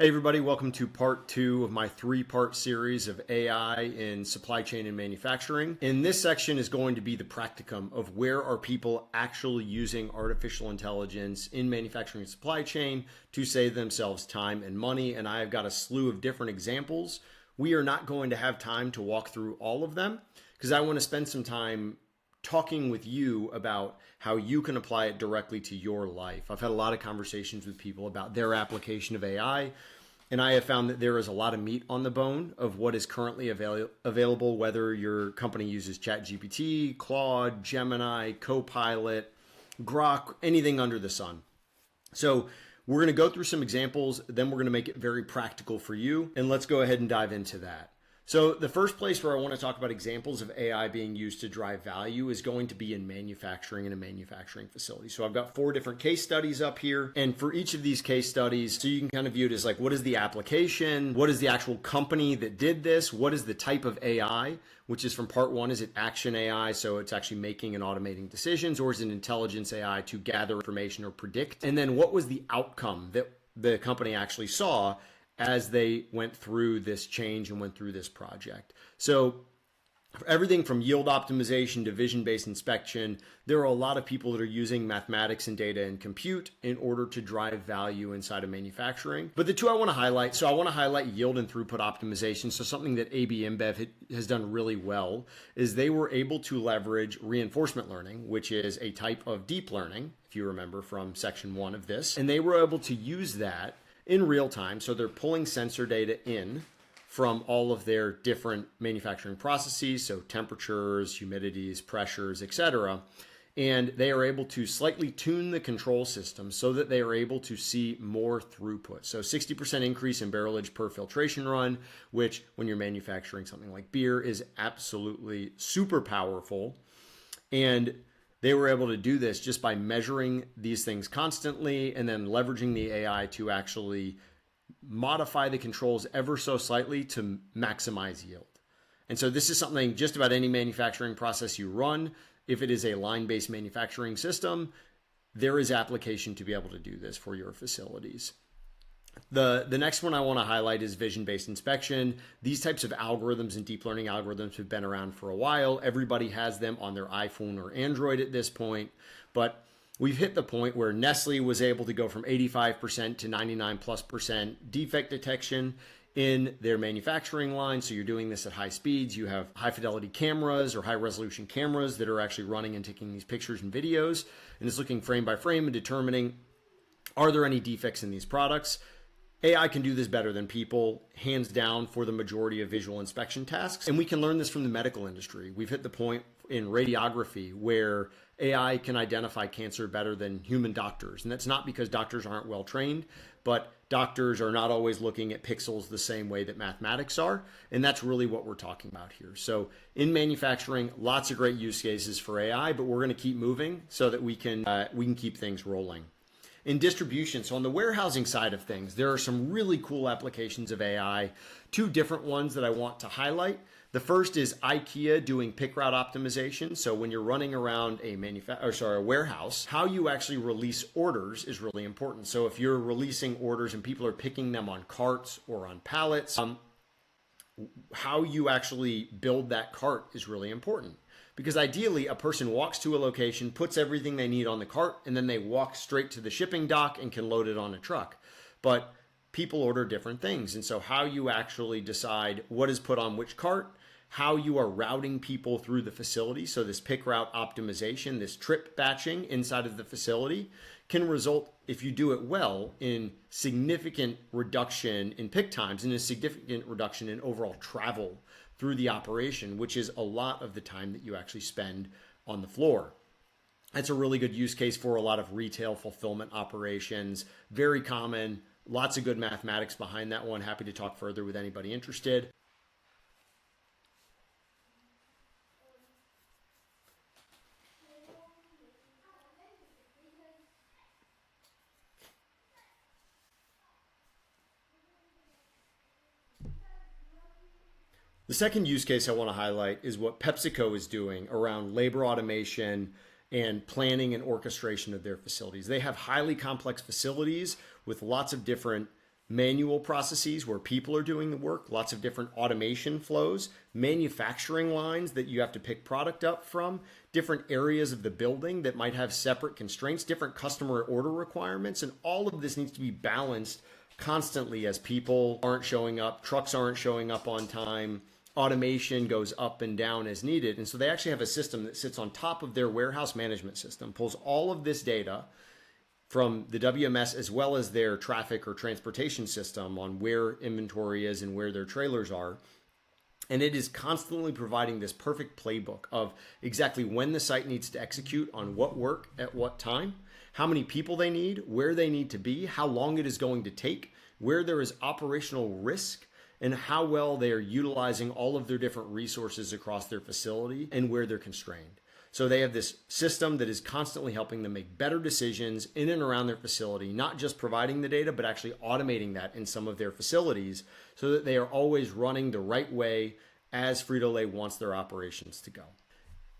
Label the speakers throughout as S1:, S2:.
S1: Hey everybody, welcome to part 2 of my 3-part series of AI in supply chain and manufacturing. In this section is going to be the practicum of where are people actually using artificial intelligence in manufacturing and supply chain to save themselves time and money. And I have got a slew of different examples. We are not going to have time to walk through all of them because I want to spend some time talking with you about how you can apply it directly to your life. I've had a lot of conversations with people about their application of AI, and I have found that there is a lot of meat on the bone of what is currently available, whether your company uses ChatGPT, Claude, Gemini, Copilot, Grok, anything under the sun. So we're going to go through some examples, then we're going to make it very practical for you, and let's go ahead and dive into that. So the first place where I want to talk about examples of AI being used to drive value is going to be in manufacturing in a manufacturing facility. So I've got 4 different case studies up here. And for each of these case studies, so you can kind of view it as like, what is the application? What is the actual company that did this? What is the type of AI, which is from part 1, is it action AI? So it's actually making and automating decisions, or is it intelligence AI to gather information or predict? And then what was the outcome that the company actually saw as they went through this change and went through this project? So for everything from yield optimization to vision-based inspection, there are a lot of people that are using mathematics and data and compute in order to drive value inside of manufacturing. But the 2 I want to highlight, so I want to highlight yield and throughput optimization. So something that AB InBev has done really well is they were able to leverage reinforcement learning, which is a type of deep learning, if you remember from section 1 of this. And they were able to use that in real time. So they're pulling sensor data in from all of their different manufacturing processes, so temperatures, humidities, pressures, etc. And they are able to slightly tune the control system so that they are able to see more throughput. So 60% increase in barrelage per filtration run, which when you're manufacturing something like beer is absolutely super powerful. And they were able to do this just by measuring these things constantly and then leveraging the AI to actually modify the controls ever so slightly to maximize yield. And so this is something just about any manufacturing process you run. If it is a line-based manufacturing system, there is application to be able to do this for your facilities. The next one I want to highlight is vision-based inspection. These types of algorithms and deep learning algorithms have been around for a while. Everybody has them on their iPhone or Android at this point, but we've hit the point where Nestle was able to go from 85% to 99+% defect detection in their manufacturing line. So you're doing this at high speeds. You have high fidelity cameras or high resolution cameras that are actually running and taking these pictures and videos, and it's looking frame by frame and determining, are there any defects in these products? AI can do this better than people, hands down, for the majority of visual inspection tasks. And we can learn this from the medical industry. We've hit the point in radiography where AI can identify cancer better than human doctors. And that's not because doctors aren't well trained, but doctors are not always looking at pixels the same way that mathematics are. And that's really what we're talking about here. So in manufacturing, lots of great use cases for AI, but we're going to keep moving so that we can keep things rolling. In distribution, so on the warehousing side of things, there are some really cool applications of AI. 2 different ones that I want to highlight. The first is IKEA doing pick route optimization. So when you're running around a warehouse, how you actually release orders is really important. So if you're releasing orders and people are picking them on carts or on pallets, how you actually build that cart is really important. Because ideally, a person walks to a location, puts everything they need on the cart, and then they walk straight to the shipping dock and can load it on a truck. But people order different things. And so how you actually decide what is put on which cart, how you are routing people through the facility. So this pick route optimization, this trip batching inside of the facility can result, if you do it well, in significant reduction in pick times and a significant reduction in overall travel through the operation, which is a lot of the time that you actually spend on the floor. That's a really good use case for a lot of retail fulfillment operations. Very common, lots of good mathematics behind that one. Happy to talk further with anybody interested. The second use case I want to highlight is what PepsiCo is doing around labor automation and planning and orchestration of their facilities. They have highly complex facilities with lots of different manual processes where people are doing the work, lots of different automation flows, manufacturing lines that you have to pick product up from, different areas of the building that might have separate constraints, different customer order requirements, and all of this needs to be balanced constantly as people aren't showing up, trucks aren't showing up on time, automation goes up and down as needed. And so they actually have a system that sits on top of their warehouse management system, pulls all of this data from the WMS as well as their traffic or transportation system on where inventory is and where their trailers are. And it is constantly providing this perfect playbook of exactly when the site needs to execute on what work at what time, how many people they need, where they need to be, how long it is going to take, where there is operational risk, and how well they are utilizing all of their different resources across their facility and where they're constrained. So they have this system that is constantly helping them make better decisions in and around their facility, not just providing the data, but actually automating that in some of their facilities so that they are always running the right way as Frito-Lay wants their operations to go.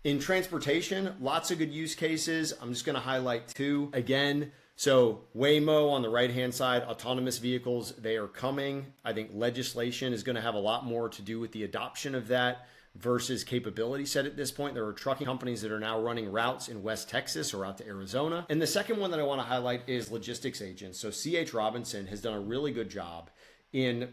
S1: In transportation, lots of good use cases. I'm just going to highlight two. Again, so Waymo on the right-hand side, autonomous vehicles, they are coming. I think legislation is going to have a lot more to do with the adoption of that versus capability set at this point. There are trucking companies that are now running routes in West Texas or out to Arizona. And the second one that I want to highlight is logistics agents. So C.H. Robinson has done a really good job in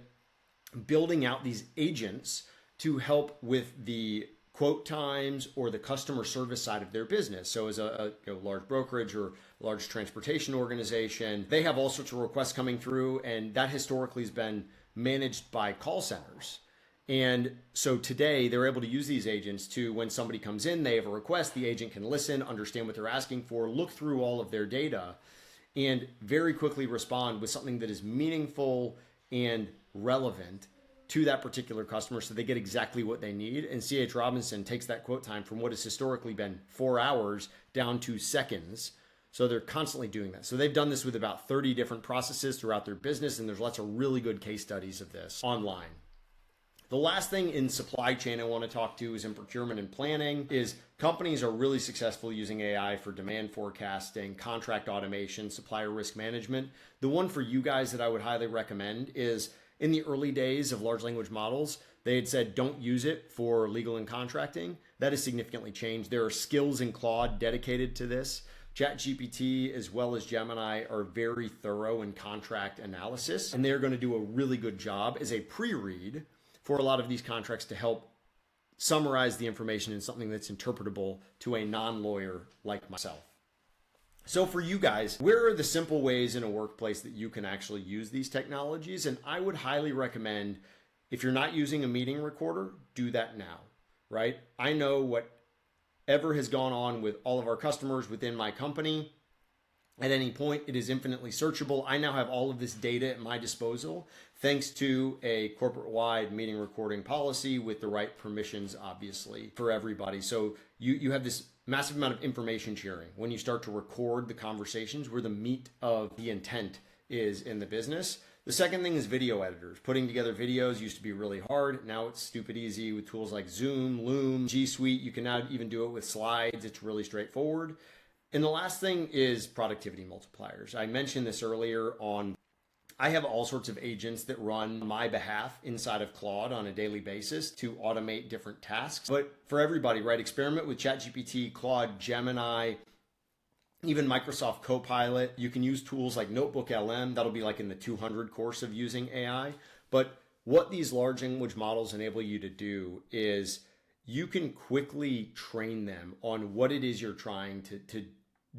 S1: building out these agents to help with the quote times or the customer service side of their business. So as a large brokerage or large transportation organization, they have all sorts of requests coming through, and that historically has been managed by call centers. And so today they're able to use these agents to, when somebody comes in, they have a request, the agent can listen, understand what they're asking for, look through all of their data, and very quickly respond with something that is meaningful and relevant to that particular customer so they get exactly what they need. And C.H. Robinson takes that quote time from what has historically been 4 hours down to seconds. So they're constantly doing that. So they've done this with about 30 different processes throughout their business, and there's lots of really good case studies of this online. The last thing in supply chain I want to talk to is in procurement and planning is companies are really successful using AI for demand forecasting, contract automation, supplier risk management. The one for you guys that I would highly recommend is in the early days of large language models, they had said don't use it for legal and contracting. That has significantly changed. There are skills in Claude dedicated to this. ChatGPT as well as Gemini are very thorough in contract analysis, and they're going to do a really good job as a pre-read for a lot of these contracts to help summarize the information in something that's interpretable to a non-lawyer like myself. So for you guys, where are the simple ways in a workplace that you can actually use these technologies? And I would highly recommend, if you're not using a meeting recorder, do that now, right? I know whatever has gone on with all of our customers within my company. At any point, it is infinitely searchable. I now have all of this data at my disposal, thanks to a corporate-wide meeting recording policy with the right permissions, obviously, for everybody. So you have this massive amount of information sharing when you start to record the conversations where the meat of the intent is in the business. The second thing is video editors. Putting together videos used to be really hard. Now it's stupid easy with tools like Zoom, Loom, G Suite. You can now even do it with slides. It's really straightforward. And the last thing is productivity multipliers. I mentioned this earlier on. I have all sorts of agents that run on my behalf inside of Claude on a daily basis to automate different tasks. But for everybody, right, experiment with ChatGPT, Claude, Gemini, even Microsoft Copilot. You can use tools like Notebook LM. That'll be like in the 200 course of using AI. But what these large language models enable you to do is you can quickly train them on what it is you're trying to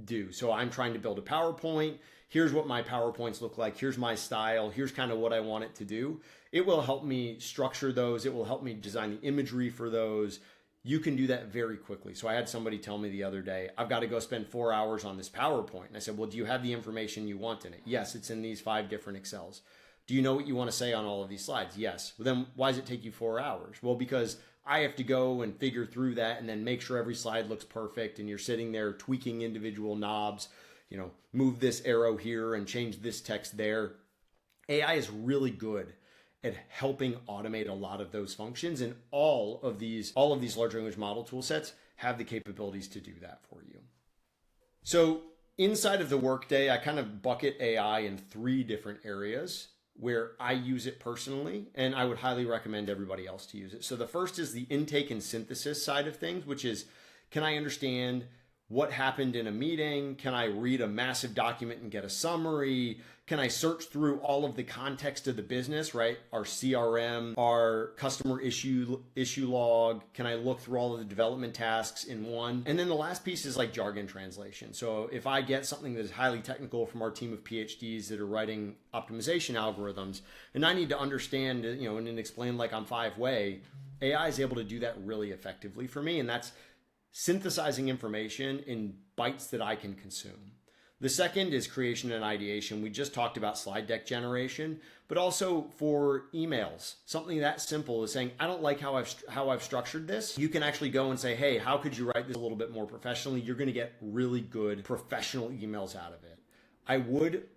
S1: do. So I'm trying to build a PowerPoint. Here's what my PowerPoints look like. Here's my style. Here's kind of what I want it to do. It will help me structure those. It will help me design the imagery for those. You can do that very quickly. So I had somebody tell me the other day, I've got to go spend 4 hours on this PowerPoint. And I said, well, do you have the information you want in it? Yes, it's in these 5 different Excels. Do you know what you want to say on all of these slides? Yes. Well, then why does it take you 4 hours? Well, because I have to go and figure through that and then make sure every slide looks perfect, and you're sitting there tweaking individual knobs, move this arrow here and change this text there. AI is really good at helping automate a lot of those functions, and all of these large language model tool sets have the capabilities to do that for you. So inside of the workday, I kind of bucket AI in 3 different areas. where I use it personally, and I would highly recommend everybody else to use it. So the first is the intake and synthesis side of things, which is, can I understand what happened in a meeting? Can I read a massive document and get a summary? Can I search through all of the context of the business, right? Our CRM, our customer issue log. Can I look through all of the development tasks in one? And then the last piece is like jargon translation. So if I get something that is highly technical from our team of PhDs that are writing optimization algorithms, and I need to understand, and explain like I'm 5-way, AI is able to do that really effectively for me. And that's synthesizing information in bytes that I can consume. The second is creation and ideation. We just talked about slide deck generation, but also for emails, something that simple is saying, I don't like how I've structured this. You can actually go and say, hey, how could you write this a little bit more professionally? You're going to get really good professional emails out of it. I would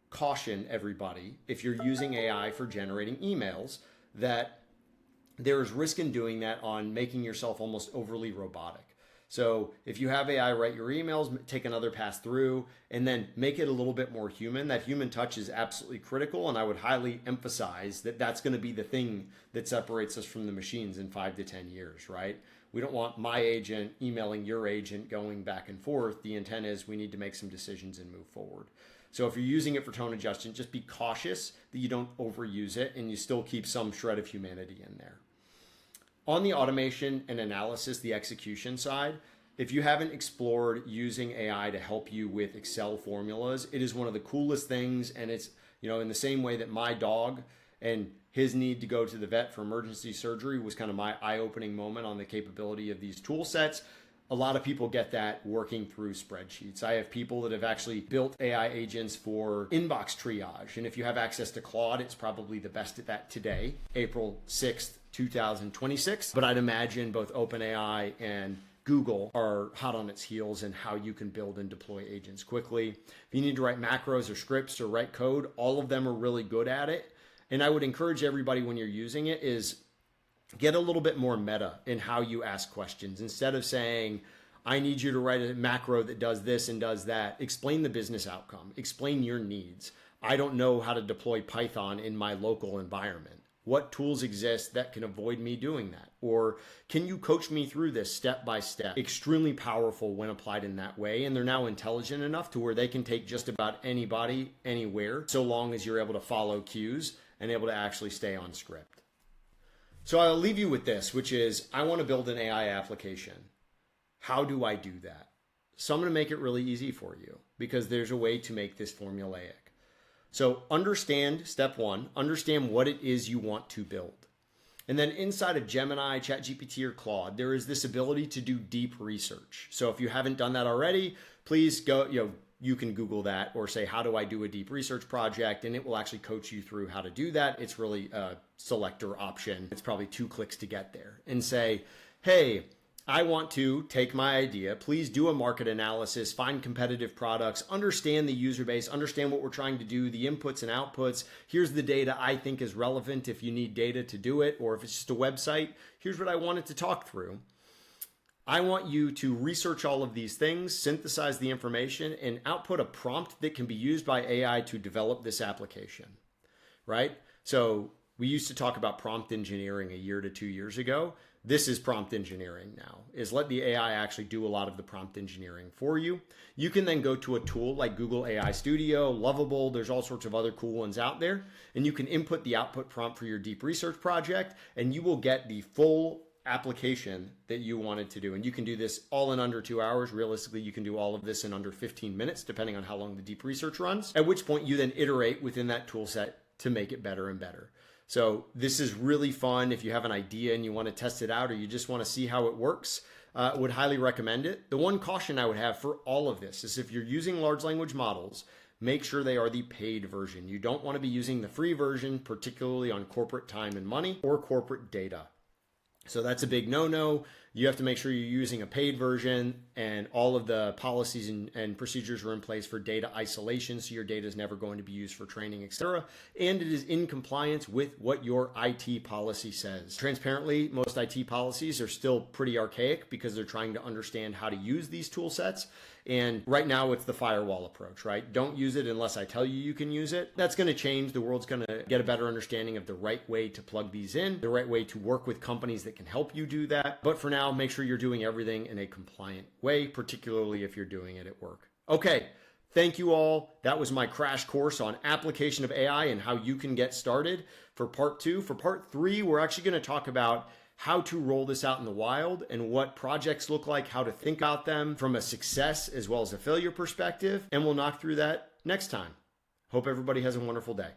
S1: caution everybody, if you're using AI for generating emails, that there's risk in doing that on making yourself almost overly robotic. So if you have AI write your emails, take another pass through, and then make it a little bit more human. That human touch is absolutely critical, and I would highly emphasize that that's going to be the thing that separates us from the machines in 5 to 10 years, right? We don't want my agent emailing your agent going back and forth. The intent is we need to make some decisions and move forward. So if you're using it for tone adjustment, just be cautious that you don't overuse it and you still keep some shred of humanity in there. On the automation and analysis, the execution side, if you haven't explored using AI to help you with Excel formulas, it is one of the coolest things. And it's, in the same way that my dog and his need to go to the vet for emergency surgery was kind of my eye-opening moment on the capability of these tool sets. A lot of people get that working through spreadsheets. I have people that have actually built AI agents for inbox triage. And if you have access to Claude, it's probably the best at that today, April 6th, 2026. But I'd imagine both OpenAI and Google are hot on its heels in how you can build and deploy agents quickly. If you need to write macros or scripts or write code, all of them are really good at it. And I would encourage everybody when you're using it is get a little bit more meta in how you ask questions. Instead of saying, I need you to write a macro that does this and does that, explain the business outcome, explain your needs. I don't know how to deploy Python in my local environment. What tools exist that can avoid me doing that? Or can you coach me through this step by step? Extremely powerful when applied in that way. And they're now intelligent enough to where they can take just about anybody, anywhere, so long as you're able to follow cues and able to actually stay on script. So I'll leave you with this, which is I want to build an AI application. How do I do that? So I'm going to make it really easy for you because there's a way to make this formulaic. So understand, step one, understand what it is you want to build. And then inside of Gemini, ChatGPT, or Claude, there is this ability to do deep research. So if you haven't done that already, please go, you can Google that or say, how do I do a deep research project? And it will actually coach you through how to do that. It's really a selector option. It's probably 2 clicks to get there and say, hey, I want to take my idea, please do a market analysis, find competitive products, understand the user base, understand what we're trying to do, the inputs and outputs. Here's the data I think is relevant if you need data to do it, or if it's just a website, here's what I wanted to talk through. I want you to research all of these things, synthesize the information, and output a prompt that can be used by AI to develop this application, right? So we used to talk about prompt engineering a year to 2 years ago. This is prompt engineering now, is let the AI actually do a lot of the prompt engineering for you. You can then go to a tool like Google AI Studio, Lovable, there's all sorts of other cool ones out there, and you can input the output prompt for your deep research project, and you will get the full application that you wanted to do. And you can do this all in under 2 hours. Realistically, you can do all of this in under 15 minutes, depending on how long the deep research runs, at which point you then iterate within that tool set to make it better and better. So this is really fun. If you have an idea and you want to test it out or you just want to see how it works, would highly recommend it. The one caution I would have for all of this is if you're using large language models, make sure they are the paid version. You don't want to be using the free version, particularly on corporate time and money or corporate data. So that's a big no-no. You have to make sure you're using a paid version and all of the policies and procedures are in place for data isolation, so your data is never going to be used for training, etc. And it is in compliance with what your IT policy says. Transparently, most IT policies are still pretty archaic because they're trying to understand how to use these tool sets. And right now it's the firewall approach, right? Don't use it unless I tell you you can use it. That's going to change. The world's going to get a better understanding of the right way to plug these in, the right way to work with companies that can help you do that. But for now, make sure you're doing everything in a compliant way, particularly if you're doing it at work. Okay. Thank you all. That was my crash course on application of AI and how you can get started for part 2. For part 3, we're actually going to talk about how to roll this out in the wild and what projects look like, how to think about them from a success as well as a failure perspective. And we'll knock through that next time. Hope everybody has a wonderful day.